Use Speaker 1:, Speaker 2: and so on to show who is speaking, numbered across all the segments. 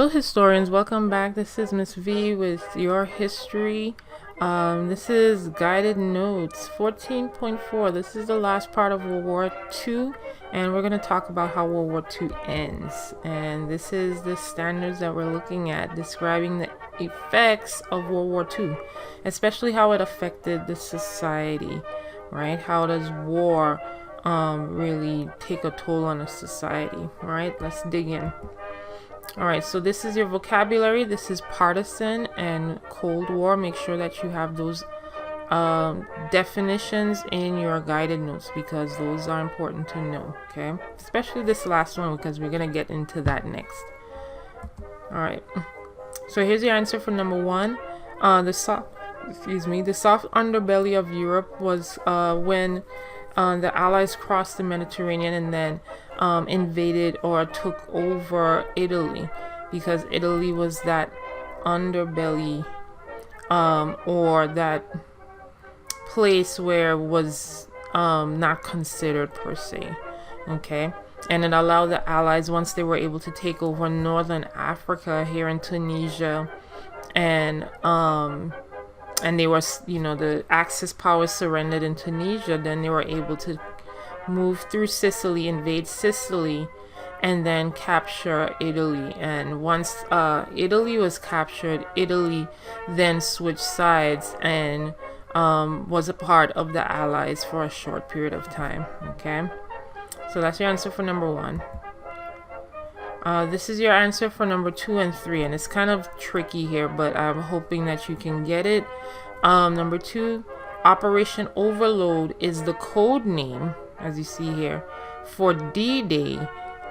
Speaker 1: Hello historians, welcome back. This is Miss V with your history. This is guided notes 14.4. This is the last part of World War II, and we're going to talk about how World War II ends. And this is the standards that we're looking at describing the effects of World War II, especially how it affected the society, right? How does war really take a toll on a society, right? Let's dig in. Alright, so this is your vocabulary. This is partisan and Cold War. Make sure that you have those definitions in your guided notes because those are important to know, okay? Especially this last one because we're going to get into that next. Alright, so here's your answer for number one. The soft underbelly of Europe was when the Allies crossed the Mediterranean and then invaded or took over Italy, because Italy was that underbelly or that place where it was not considered per se, okay? And it allowed the Allies, once they were able to take over northern Africa here in Tunisia, and they were, the Axis powers surrendered in Tunisia, then they were able to move through Sicily, invade Sicily, and then capture Italy. And once Italy was captured, Italy then switched sides and was a part of the Allies for a short period of time, okay? So that's your answer for number one. This is your answer for number 2 and 3, and it's kind of tricky here, but I'm hoping that you can get it. Number 2, Operation Overlord is the code name, as you see here, for D-Day,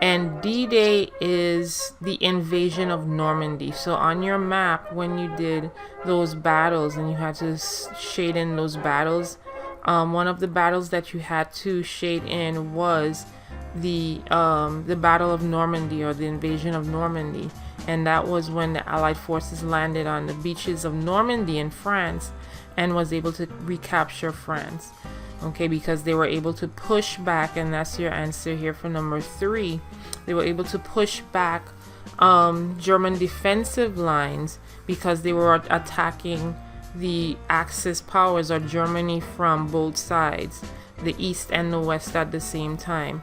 Speaker 1: and D-Day is the invasion of Normandy. So on your map, when you did those battles and you had to shade in those battles, one of the battles that you had to shade in was the Battle of Normandy, or the invasion of Normandy, and that was when the Allied forces landed on the beaches of Normandy in France and was able to recapture France, okay, because they were able to push back. And that's your answer here for number 3. They were able to push back German defensive lines because they were attacking the Axis powers, or Germany, from both sides, the East and the West, at the same time.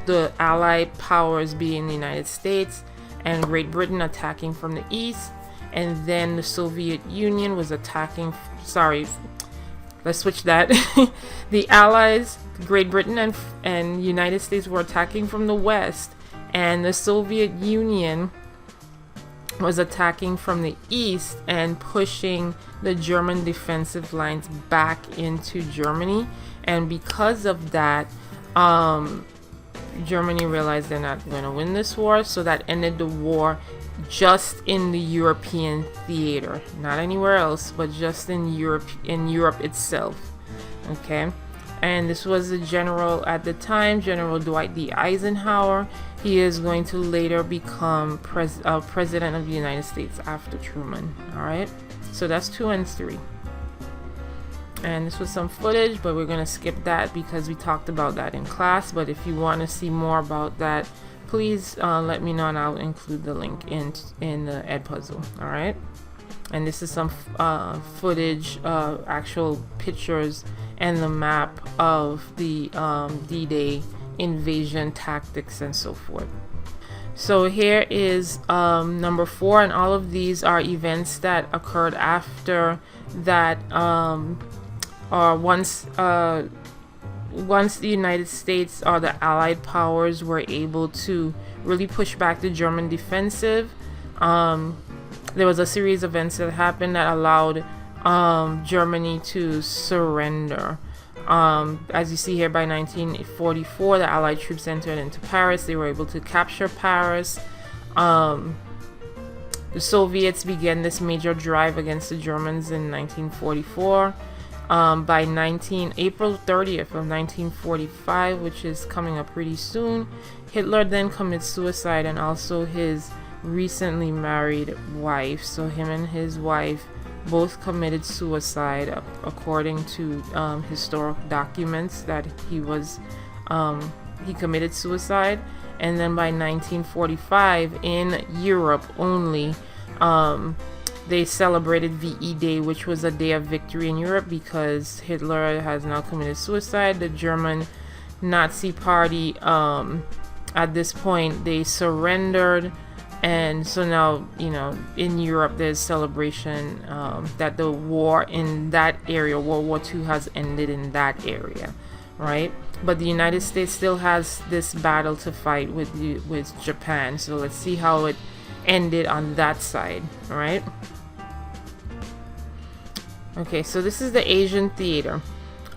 Speaker 1: The Allied powers being the United States and Great Britain attacking from the east, and then the Soviet Union was attacking, let's switch that. The Allies, Great Britain and United States, were attacking from the west, and the Soviet Union was attacking from the east and pushing the German defensive lines back into Germany. And because of that, Germany realized they're not going to win this war, so that ended the war just in the European theater, not anywhere else, but just in Europe itself, okay? And this was the general at the time, General Dwight D. Eisenhower. He is going to later become president of the United States after Truman. All right, so that's 2 and 3. And this was some footage, but we're going to skip that because we talked about that in class. But if you want to see more about that, please let me know and I'll include the link in the Edpuzzle. All right. And this is some footage, actual pictures, and the map of the D-Day invasion tactics and so forth. So here is number 4, and all of these are events that occurred after that, or once the United States or the Allied powers were able to really push back the German defensive. There was a series of events that happened that allowed Germany to surrender. As you see here, by 1944, the Allied troops entered into Paris. They were able to capture Paris. The Soviets began this major drive against the Germans in 1944. By April 30th of 1945, which is coming up pretty soon, Hitler then commits suicide, and also his recently married wife. So him and his wife both committed suicide, according to historic documents, that he committed suicide. and then by 1945 in Europe only, they celebrated VE Day, which was a day of victory in Europe because Hitler has now committed suicide. The German Nazi Party, at this point, they surrendered, and so now, you know, in Europe there's celebration that the war in that area, World War II, has ended in that area, right? But the United States still has this battle to fight with Japan. So let's see how it ended on that side, all right? Okay, so this is the Asian theater.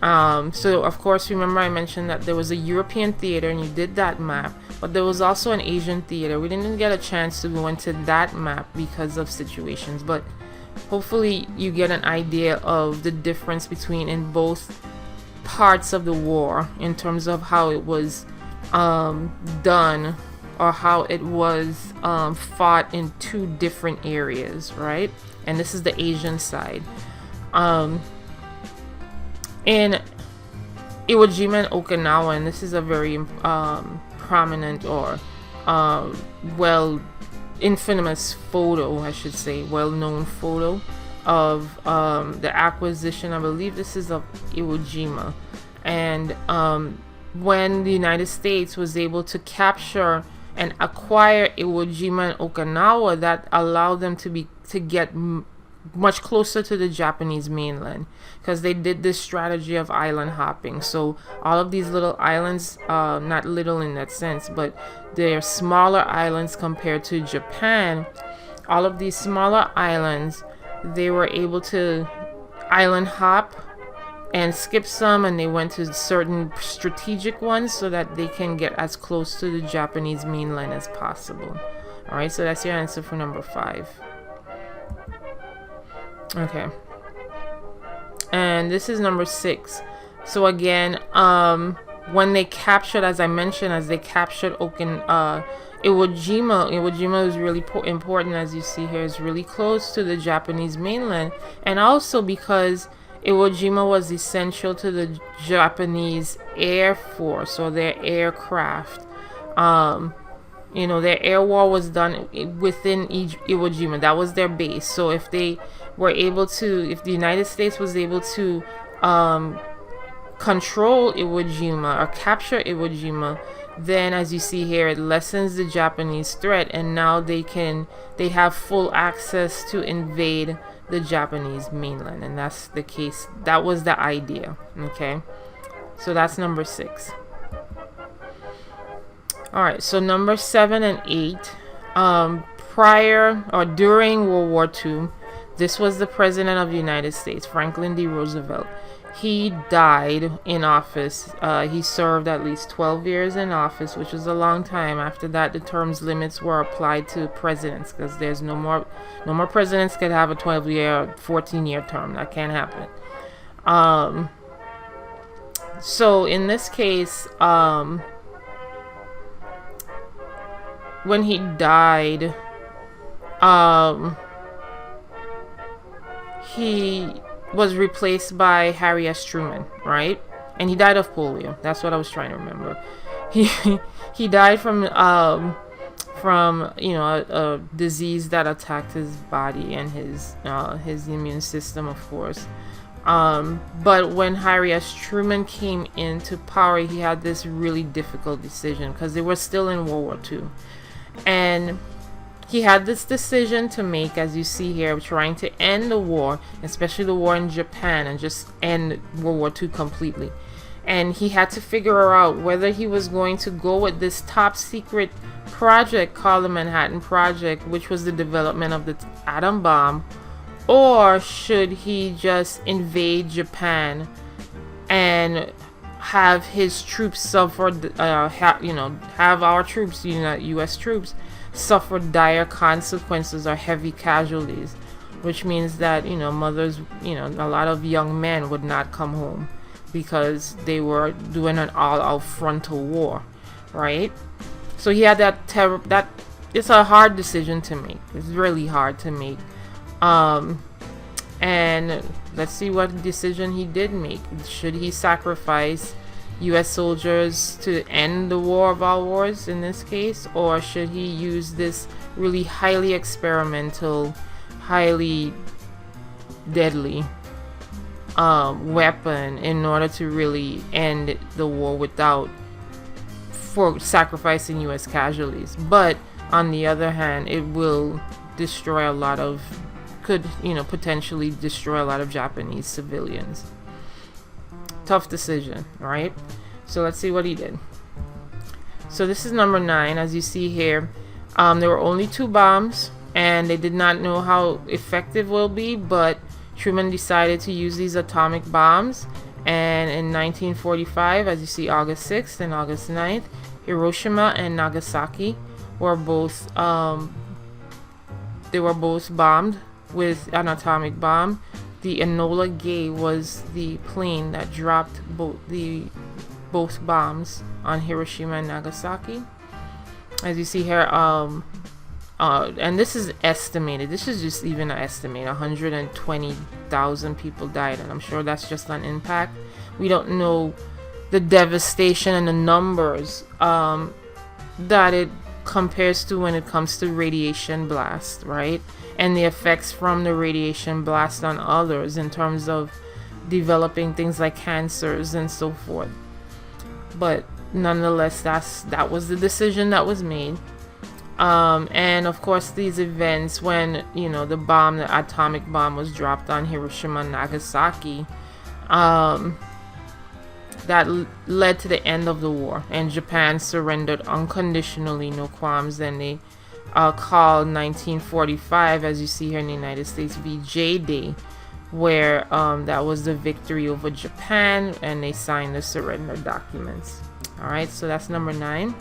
Speaker 1: So of course, remember I mentioned that there was a European theater and you did that map, but there was also an Asian theater. We didn't get a chance to go into that map because of situations, but hopefully you get an idea of the difference between in both parts of the war in terms of how it was done, or how it was fought in two different areas, right? And this is the Asian side. In Iwo Jima and Okinawa, and this is a very prominent or infamous photo, I should say, well-known photo of the acquisition. I believe this is of Iwo Jima, and when the United States was able to capture and acquire Iwo Jima and Okinawa, that allowed them to get much closer to the Japanese mainland, because they did this strategy of island hopping. So all of these little islands, not little in that sense, but they're smaller islands compared to Japan. All of these smaller islands, they were able to island hop and skip some, and they went to certain strategic ones so that they can get as close to the Japanese mainland as possible. All right, so that's your answer for number 5. Okay, and this is number 6. So again, when they captured, as I mentioned, as they captured Iwo Jima is really important, as you see here. It's really close to the Japanese mainland, and also because Iwo Jima was essential to the Japanese Air Force or their aircraft. You know, their air war was done within Iwo Jima. That was their base. So if they were able to, if the United States was able to control Iwo Jima or capture Iwo Jima, then as you see here, it lessens the Japanese threat, and now they have full access to invade the Japanese mainland. And that's the case. That was the idea. Okay, so that's number 6. All right, so number 7 and 8, prior or during World War II, this was the President of the United States, Franklin D. Roosevelt. He died in office. He served at least 12 years in office, which was a long time. After that, the terms limits were applied to presidents, because there's no more presidents could have a 12-year, 14-year term. That can't happen. So in this case, when he died, he was replaced by Harry S. Truman, right? And he died of polio. That's what I was trying to remember. He died from you know, a disease that attacked his body and his immune system, of course. But when Harry S. Truman came into power, he had this really difficult decision, because they were still in World War II. And he had this decision to make, as you see here, trying to end the war, especially the war in Japan, and just end World War II completely. And he had to figure out whether he was going to go with this top secret project called the Manhattan Project, which was the development of the atom bomb, or should he just invade Japan and have his troops suffer, have our troops, U.S. troops, suffer dire consequences or heavy casualties, which means that, mothers, a lot of young men would not come home because they were doing an all-out frontal war, right? So he had that it's a hard decision to make. It's really hard to make. And let's see what decision he did make. Should he sacrifice US soldiers to end the war of all wars in this case, or should he use this really highly experimental, highly deadly weapon in order to really end the war without sacrificing US casualties? But on the other hand, it will destroy a lot of, could, you know, potentially destroy a lot of Japanese civilians. Tough decision, right? So let's see what he did. So this is number 9. As you see here, there were only 2 bombs, and they did not know how effective will be, but Truman decided to use these atomic bombs. And in 1945, as you see, August 6th and August 9th, Hiroshima and Nagasaki were both they were both bombed with an atomic bomb. The Enola Gay was the plane that dropped both bombs on Hiroshima and Nagasaki. As you see here, and this is estimated. This is just even an estimate. 120,000 people died, and I'm sure that's just on impact. We don't know the devastation and the numbers that it compares to when it comes to radiation blast, right? And the effects from the radiation blast on others in terms of developing things like cancers and so forth. But nonetheless, that was the decision that was made. And of course, these events, when, you know, the atomic bomb was dropped on Hiroshima and Nagasaki, that led to the end of the war, and Japan surrendered unconditionally, no qualms. Then they called 1945, as you see here in the United States, VJ Day, where that was the victory over Japan, and they signed the surrender documents. All right, so that's number 9.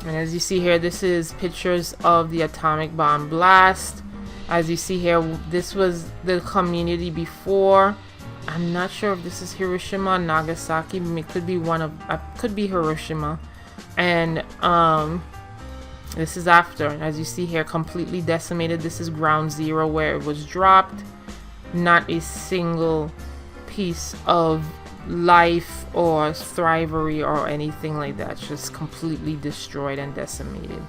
Speaker 1: And as you see here, this is pictures of the atomic bomb blast. As you see here, this was the community before. I'm not sure if this is Hiroshima or Nagasaki. It could be could be Hiroshima. And this is after. As you see here, completely decimated. This is ground zero where it was dropped. Not a single piece of life or thrivery or anything like that, just completely destroyed and decimated,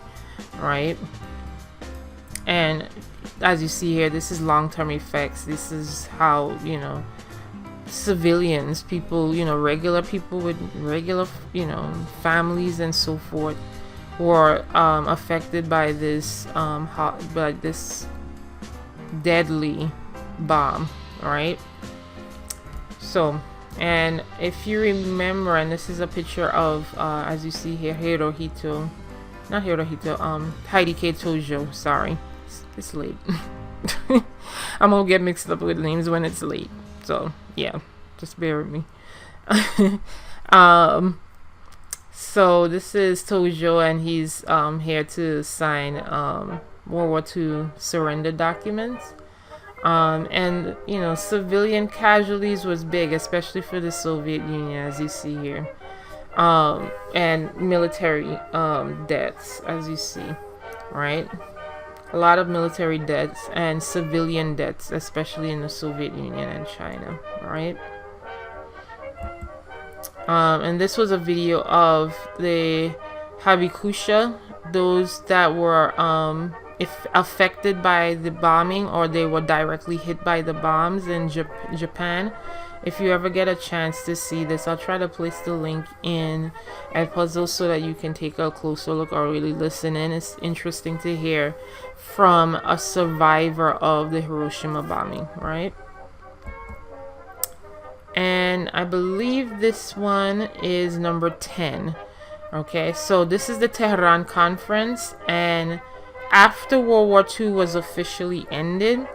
Speaker 1: right? And as you see here, this is long-term effects. This is how, you know, civilians, people, you know, regular people with regular, you know, families and so forth, were affected by this deadly bomb, right? So, and if you remember, and this is a picture of, as you see here, Heidi K. Tojo, sorry, it's late. I'm gonna get mixed up with names when it's late, so yeah, just bear with me. So this is Tojo, and he's here to sign World War II surrender documents. And, you know, civilian casualties was big, especially for the Soviet Union, as you see here. And military deaths, as you see, right? A lot of military deaths and civilian deaths, especially in the Soviet Union and China, right? And this was a video of the Habikusha, those that were if affected by the bombing, or they were directly hit by the bombs in Japan. If you ever get a chance to see this, I'll try to place the link in Edpuzzle so that you can take a closer look or really listen in. It's interesting to hear from a survivor of the Hiroshima bombing, right? And I believe this one is number 10. Okay, so this is the Tehran Conference, and after World War II was officially ended,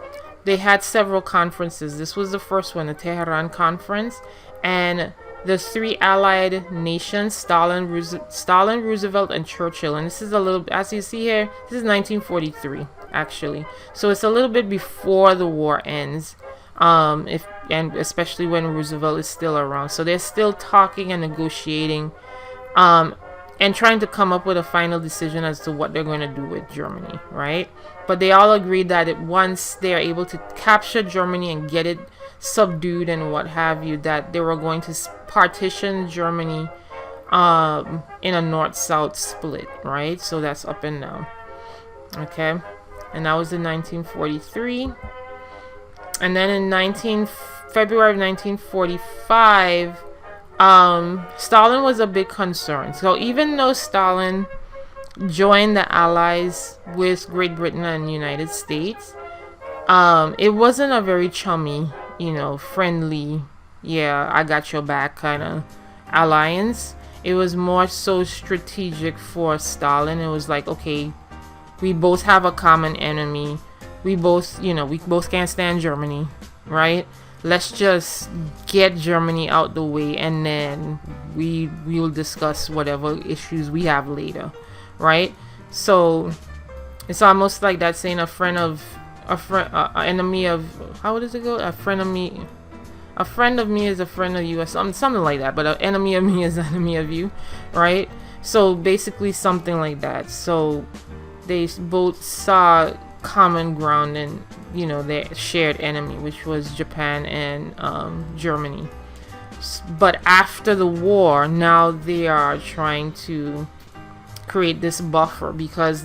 Speaker 1: they had several conferences. This was the first one, the Tehran Conference, and the 3 allied nations, Stalin, Roosevelt, and Churchill. And this is a little, as you see here, this is 1943, actually. So it's a little bit before the war ends, and especially when Roosevelt is still around. So they're still talking and negotiating. and trying to come up with a final decision as to what they're going to do with Germany, right? But they all agreed that once they're able to capture Germany and get it subdued and what have you, that they were going to partition Germany in a north-south split, right? So that's up and down. Okay, and that was in 1943. And then in February of 1945, Stalin was a big concern. So even though Stalin joined the Allies with Great Britain and the United States, it wasn't a very chummy, friendly, yeah, I got your back kind of alliance. It was more so strategic for Stalin. It was like, okay, we both have a common enemy. We both can't stand Germany, right? Let's just get Germany out the way, and then we'll discuss whatever issues we have later, right? So it's almost like that saying, enemy of, how does it go? A friend of me is a friend of you, or something like that. But an enemy of me is an enemy of you, right? So basically something like that. So they both saw common ground in their shared enemy, which was Japan and Germany. But after the war, now they are trying to create this buffer because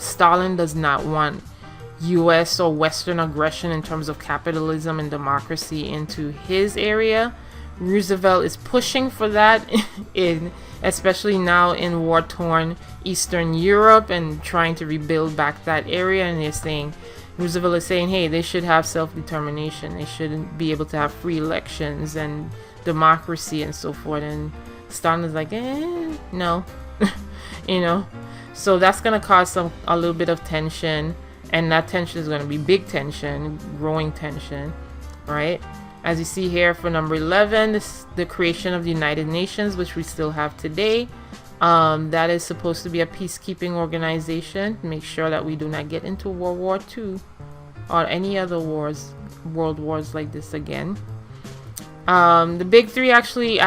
Speaker 1: Stalin does not want US or Western aggression in terms of capitalism and democracy into his area. Roosevelt is pushing for that especially now in war-torn Eastern Europe, and trying to rebuild back that area. And Roosevelt is saying, hey, they should have self-determination. They shouldn't be able to have free elections and democracy and so forth. And Stalin is like, no. So that's going to cause a little bit of tension. And that tension is going to be big tension, growing tension, right? As you see here for number 11, this is the creation of the United Nations, which we still have today. That is supposed to be a peacekeeping organization. Make sure that we do not get into World War II or any other world wars like this again. The big three actually,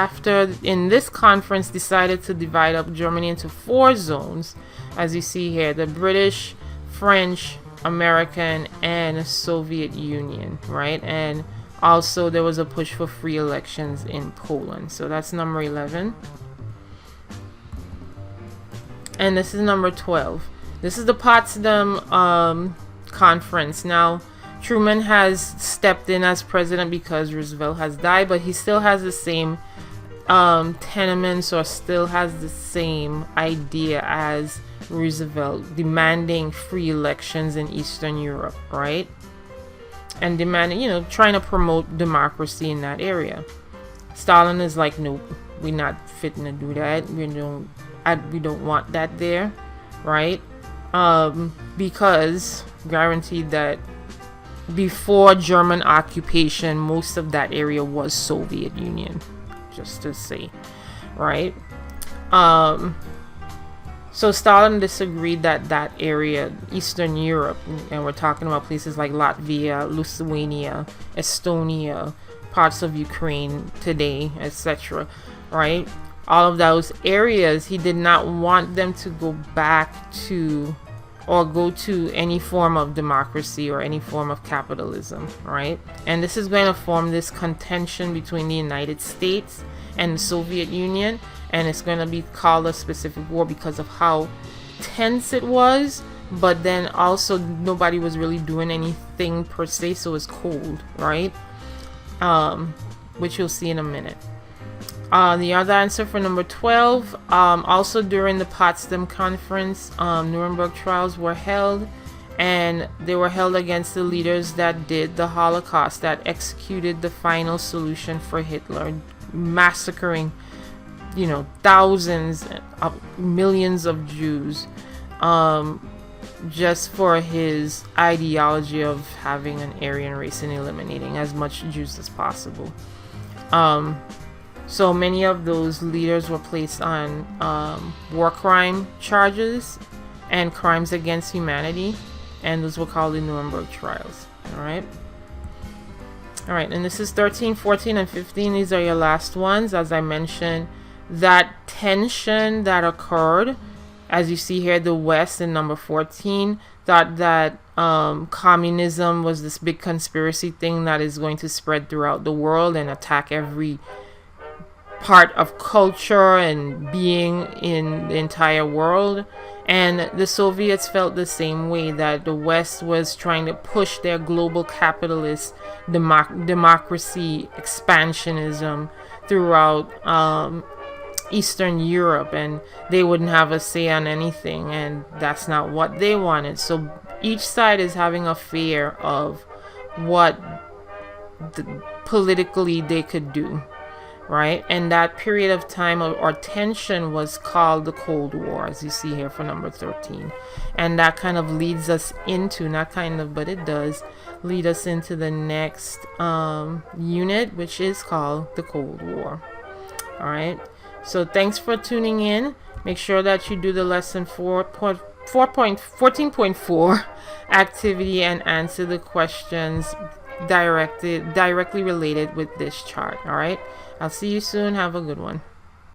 Speaker 1: in this conference, decided to divide up Germany into 4 zones. As you see here, the British, French, American, and Soviet Union, right? And also there was a push for free elections in Poland. So that's number 11. And this is number 12. This is the Potsdam Conference. Now, Truman has stepped in as president because Roosevelt has died, but he still has the same tenements, or still has the same idea as Roosevelt, demanding free elections in Eastern Europe, right? And demanding, trying to promote democracy in that area. Stalin is like, nope, we're not fitting to do that. We don't want that there, right? Because guaranteed that before German occupation, most of that area was Soviet Union, just to say, right? So Stalin disagreed that area, Eastern Europe, and we're talking about places like Latvia, Lithuania, Estonia, parts of Ukraine today, etc., right? All of those areas, he did not want them to go back to or go to any form of democracy or any form of capitalism, right? And this is going to form this contention between the United States and the Soviet Union, and it's going to be called a specific war because of how tense it was, but then also nobody was really doing anything per se, so it's cold, right? Which you'll see in a minute. The other answer for number 12, also during the Potsdam Conference, Nuremberg Trials were held, and they were held against the leaders that did the Holocaust, that executed the final solution for Hitler, massacring, thousands of millions of Jews, just for his ideology of having an Aryan race and eliminating as much Jews as possible. So many of those leaders were placed on war crime charges and crimes against humanity, and those were called the Nuremberg Trials. Alright, and this is 13, 14, and 15. These are your last ones. As I mentioned, that tension that occurred, as you see here, the West in number 14 thought that communism was this big conspiracy thing that is going to spread throughout the world and attack every part of culture and being in the entire world. And the Soviets felt the same way, that the West was trying to push their global capitalist democracy expansionism throughout Eastern Europe, and they wouldn't have a say on anything, and that's not what they wanted. So each side is having a fear of what politically they could do, right? And that period of time or tension was called the Cold War, as you see here for number 13. And that kind of leads us into, not kind of, but it does lead us into the next unit, which is called the Cold War. All right. So thanks for tuning in. Make sure that you do the lesson 14.4 activity and answer the questions directly related with this chart. All right. I'll see you soon. Have a good one.